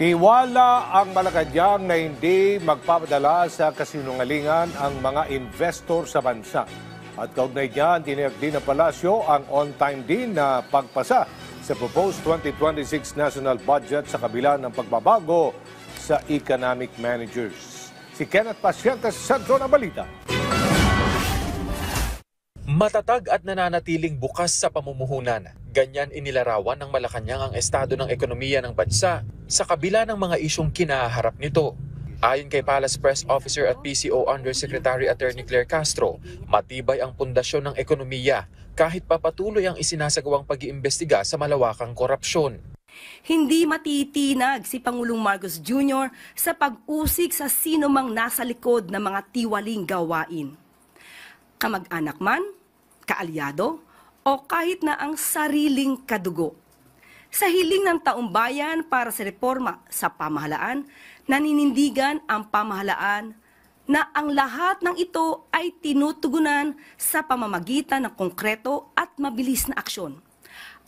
Tiwala ang Malacanang na hindi magpapadala sa kasinungalingan ang mga investor sa bansa. At kaugnay niyan, tiniyak din ng palasyo ang on-time din na pagpasa sa proposed 2026 national budget sa kabila ng pagbabago sa economic managers. Si Kenneth Pacientes sa sentro ng balita. Matatag at nananatiling bukas sa pamumuhunan. Ganyan inilarawan ng Malacanang ang estado ng ekonomiya ng bansa sa kabila ng mga isyong kinaharap nito. Ayon kay Palace Press Officer at PCO Undersecretary Attorney Claire Castro, matibay ang pundasyon ng ekonomiya kahit papatuloy ang isinasagawang pag-iimbestiga sa malawakang korupsyon. Hindi matitinag si Pangulong Marcos Jr. sa pag-usik sa sino mang nasa likod ng mga tiwaling gawain. Kamag-anak man, kaalyado, o kahit na ang sariling kadugo. Sa hiling ng taong bayan para sa reforma sa pamahalaan, naninindigan ang pamahalaan na ang lahat ng ito ay tinutugunan sa pamamagitan ng konkreto at mabilis na aksyon,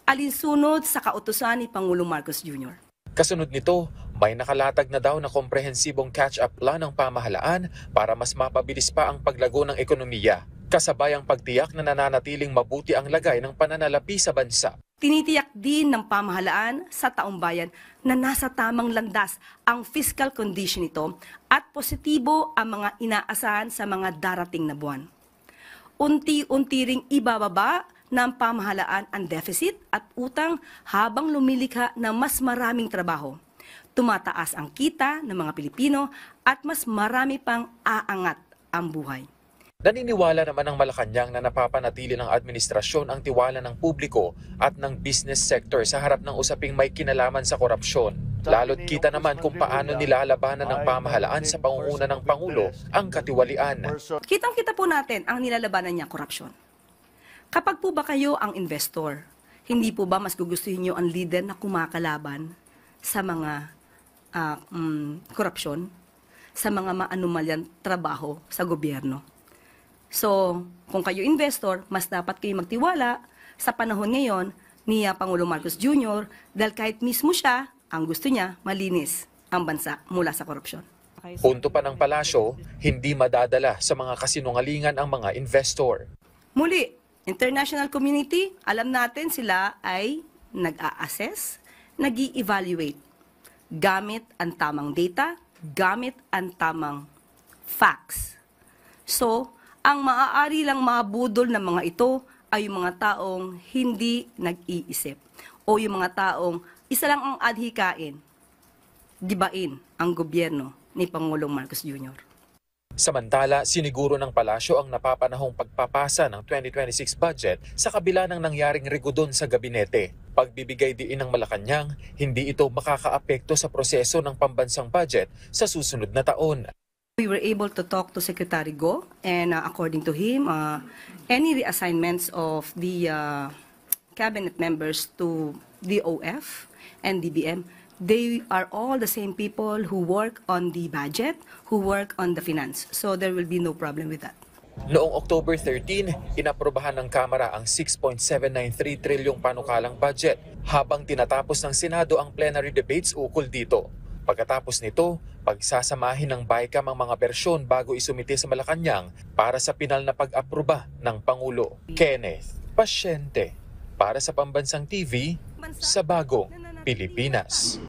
alinsunod sa kautusan ni Pangulong Marcos Jr. Kasunod nito, may nakalatag na daw na komprehensibong catch-up plan ng pamahalaan para mas mapabilis pa ang paglago ng ekonomiya, kasabay ang pagtiyak na nananatiling mabuti ang lagay ng pananalapi sa bansa. Tinitiyak din ng pamahalaan sa taong bayan na nasa tamang landas ang fiscal condition nito at positibo ang mga inaasahan sa mga darating na buwan. Unti-unti ring ibababa ng pamahalaan ang deficit at utang habang lumilikha ng mas maraming trabaho. Tumataas ang kita ng mga Pilipino at mas marami pang aangat ang buhay. Naniniwala naman ang Malacanang na napapanatili ng administrasyon ang tiwala ng publiko at ng business sector sa harap ng usaping may kinalaman sa korupsyon. Lalo't kita naman kung paano nilalabanan ng pamahalaan sa pangunguna ng Pangulo ang katiwalian. Kitang-kita po natin ang nilalabanan niya, korupsyon. Kapag po ba kayo ang investor, hindi po ba mas gugustuhin niyo ang leader na kumakalaban sa mga korupsyon, sa mga maanumalyang trabaho sa gobyerno? So, kung kayo investor, mas dapat kayo magtiwala sa panahon ngayon ni Pangulong Marcos Jr. dahil kahit mismo siya, ang gusto niya, malinis ang bansa mula sa korupsyon. Punto pa ng palasyo, hindi madadala sa mga kasinungalingan ang mga investor. Muli, international community, alam natin sila ay nag-a-assess, nag-i-evaluate gamit ang tamang data, gamit ang tamang facts. So, ang maaari lang mabudol ng mga ito ay yung mga taong hindi nag-iisip o yung mga taong isa lang ang adhikain, gibain ang gobyerno ni Pangulong Marcos Jr. Samantala, siniguro ng palasyo ang napapanahong pagpapasa ng 2026 budget sa kabila ng nangyaring rigudon sa gabinete. Pagbibigay diin ng Malacanang, hindi ito makakaapekto sa proseso ng pambansang budget sa susunod na taon. We were able to talk to Secretary Go, and according to him, any reassignments of the cabinet members to DOF and DBM, they are all the same people who work on the budget, who work on the finance. So there will be no problem with that. Noong October 13, inaprobahan ng Kamara ang 6.793 trilyong panukalang budget habang tinatapos ng Senado ang plenary debates ukol dito. Pagkatapos nito, pagsasamahin ng BICAM ang mga bersyon bago isumite sa Malacanang para sa pinal na pag-aproba ng Pangulo. Kenneth Paciente para sa Pambansang TV sa Bagong Pilipinas.